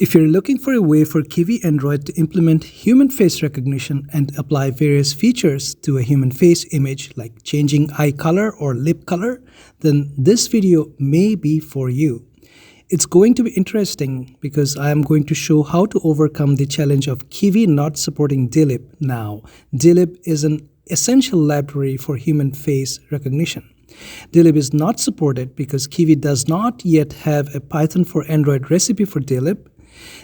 If you're looking for a way for KIVY Android to implement human face recognition and apply various features to a human face image like changing eye color or lip color, then this video may be for you. It's going to be interesting because I am going to show how to overcome the challenge of KIVY not supporting Dlib now. Dlib is an essential library for human face recognition. Dlib is not supported because KIVY does not yet have a Python for Android recipe for Dlib.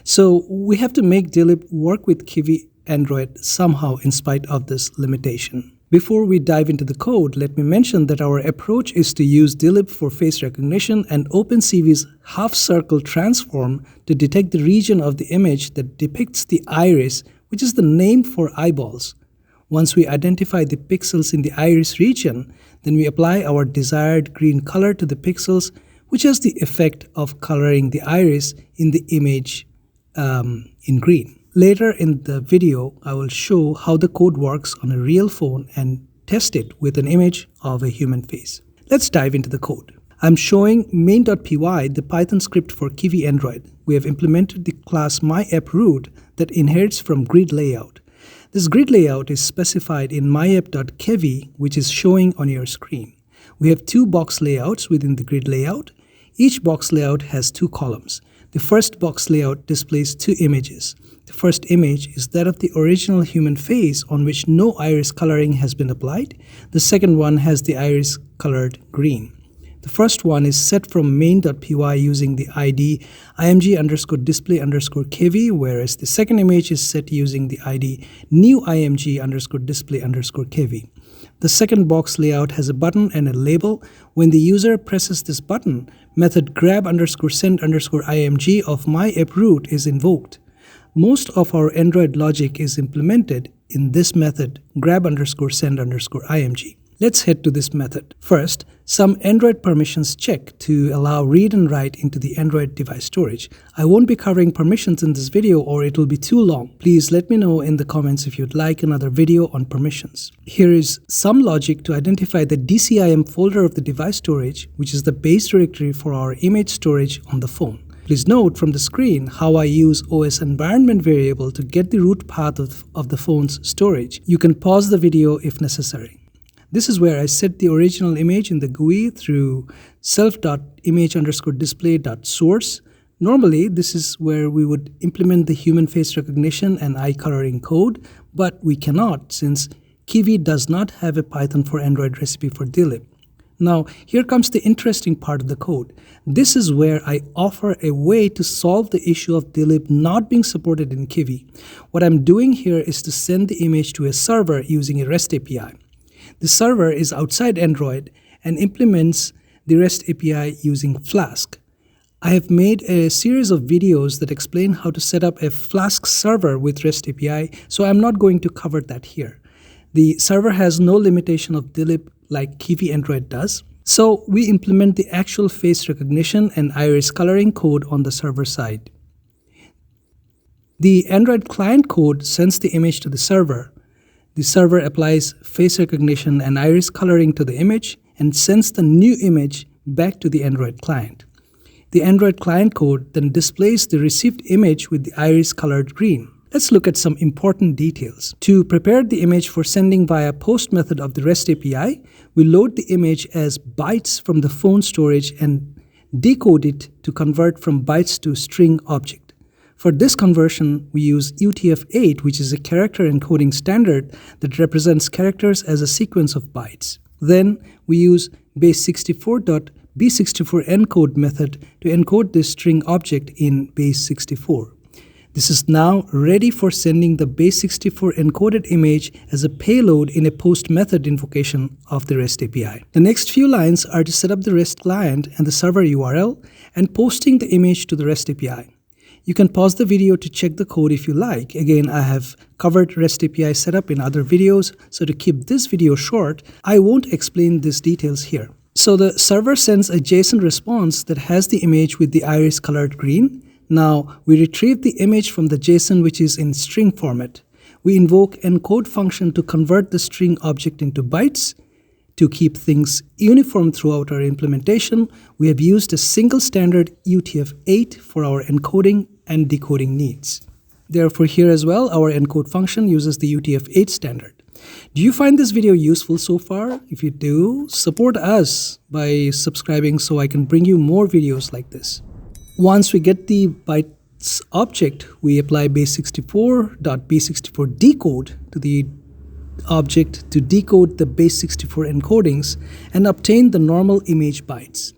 So we have to make Dlib work with KIVY Android somehow in spite of this limitation. Before we dive into the code, let me mention that our approach is to use Dlib for face recognition and OpenCV's half-circle transform to detect the region of the image that depicts the iris, which is the name for eyeballs. Once we identify the pixels in the iris region, then we apply our desired green color to the pixels, which has the effect of coloring the iris in the image in green. Later in the video, I will show how the code works on a real phone and test it with an image of a human face. Let's dive into the code. I'm showing main.py, the Python script for KIVY Android. We have implemented the class myAppRoot that inherits from grid layout. This grid layout is specified in myapp.kivy, which is showing on your screen. We have two box layouts within the grid layout. Each box layout has two columns. The first box layout displays two images. The first image is that of the original human face on which no iris coloring has been applied. The second one has the iris colored green. The first one is set from main.py using the ID img_display_kivy, whereas the second image is set using the ID new img_display_kivy. The second box layout has a button and a label. When the user presses this button, method grab_send_img of myAppRoot is invoked. Most of our Android logic is implemented in this method grab_send_img. Let's head to this method. First, some Android permissions check to allow read and write into the Android device storage. I won't be covering permissions in this video or it will be too long. Please let me know in the comments if you'd like another video on permissions. Here is some logic to identify the DCIM folder of the device storage, which is the base directory for our image storage on the phone. Please note from the screen how I use OS environment variable to get the root path of the phone's storage. You can pause the video if necessary. This is where I set the original image in the GUI through self.image_display.source. Normally, this is where we would implement the human face recognition and eye coloring code, but we cannot since KIVY does not have a Python for Android recipe for Dlib. Now, here comes the interesting part of the code. This is where I offer a way to solve the issue of Dlib not being supported in KIVY. What I'm doing here is to send the image to a server using a REST API. The server is outside Android and implements the REST API using Flask. I have made a series of videos that explain how to set up a Flask server with REST API, so I'm not going to cover that here. The server has no limitation of Dlib like KIVY Android does. So we implement the actual face recognition and iris coloring code on the server side. The Android client code sends the image to the server. The server applies face recognition and iris coloring to the image and sends the new image back to the Android client. The Android client code then displays the received image with the iris colored green. Let's look at some important details. To prepare the image for sending via post method of the REST API, we load the image as bytes from the phone storage and decode it to convert from bytes to string object. For this conversion, we use UTF-8, which is a character encoding standard that represents characters as a sequence of bytes. Then we use base64.b64encode method to encode this string object in base64. This is now ready for sending the base64 encoded image as a payload in a post method invocation of the REST API. The next few lines are to set up the REST client and the server URL and posting the image to the REST API. You can pause the video to check the code if you like. Again, I have covered REST API setup in other videos, so to keep this video short, I won't explain these details here. So the server sends a JSON response that has the image with the iris colored green. Now we retrieve the image from the JSON, which is in string format. We invoke encode function to convert the string object into bytes. To keep things uniform throughout our implementation, we have used a single standard UTF-8 for our encoding and decoding needs. Therefore, here as well, our encode function uses the UTF-8 standard. Do you find this video useful so far? If you do, support us by subscribing so I can bring you more videos like this. Once we get the bytes object, we apply base64.base64 decode to the object to decode the base64 encodings and obtain the normal image bytes.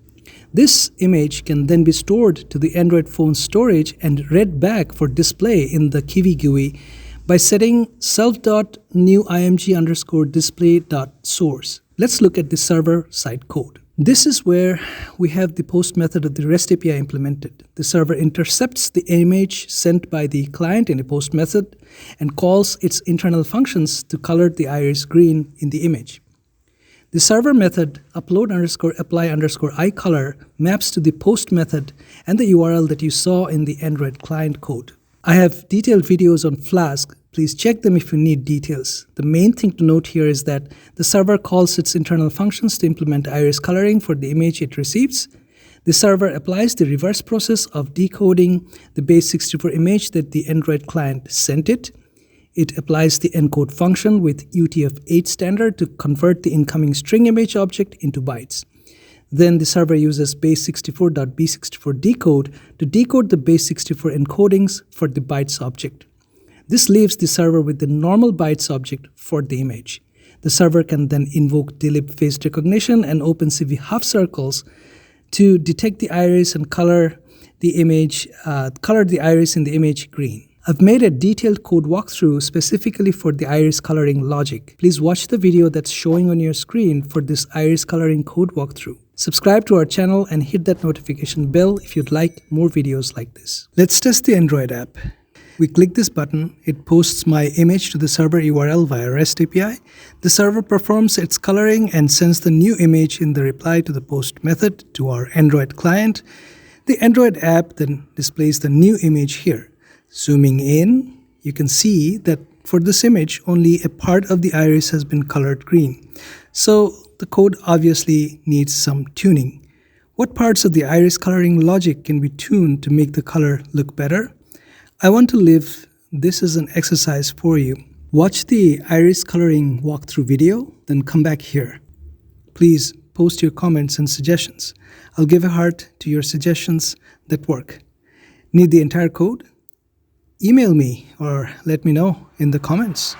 This image can then be stored to the Android phone storage and read back for display in the KIVY GUI by setting self.newimg_display.source. Let's look at the server-side code. This is where we have the post method of the REST API implemented. The server intercepts the image sent by the client in a post method and calls its internal functions to color the iris green in the image. The server method upload_apply_iColor maps to the post method and the URL that you saw in the Android client code. I have detailed videos on Flask. Please check them if you need details. The main thing to note here is that the server calls its internal functions to implement iris coloring for the image it receives. The server applies the reverse process of decoding the base64 image that the Android client sent it. It applies the encode function with UTF-8 standard to convert the incoming string image object into bytes. Then the server uses base64.base64 decode to decode the base64 encodings for the bytes object. This leaves the server with the normal bytes object for the image. The server can then invoke Dlib face recognition and OpenCV half circles to detect the iris and color the iris in the image green. I've made a detailed code walkthrough specifically for the iris coloring logic. Please watch the video that's showing on your screen for this iris coloring code walkthrough. Subscribe to our channel and hit that notification bell if you'd like more videos like this. Let's test the Android app. We click this button, it posts my image to the server URL via REST API. The server performs its coloring and sends the new image in the reply to the post method to our Android client. The Android app then displays the new image here. Zooming in, you can see that for this image, only a part of the iris has been colored green. So the code obviously needs some tuning. What parts of the iris coloring logic can be tuned to make the color look better? I want to leave this as an exercise for you. Watch the iris coloring walkthrough video, then come back here. Please post your comments and suggestions. I'll give a heart to your suggestions that work. Need the entire code? Email me or let me know in the comments.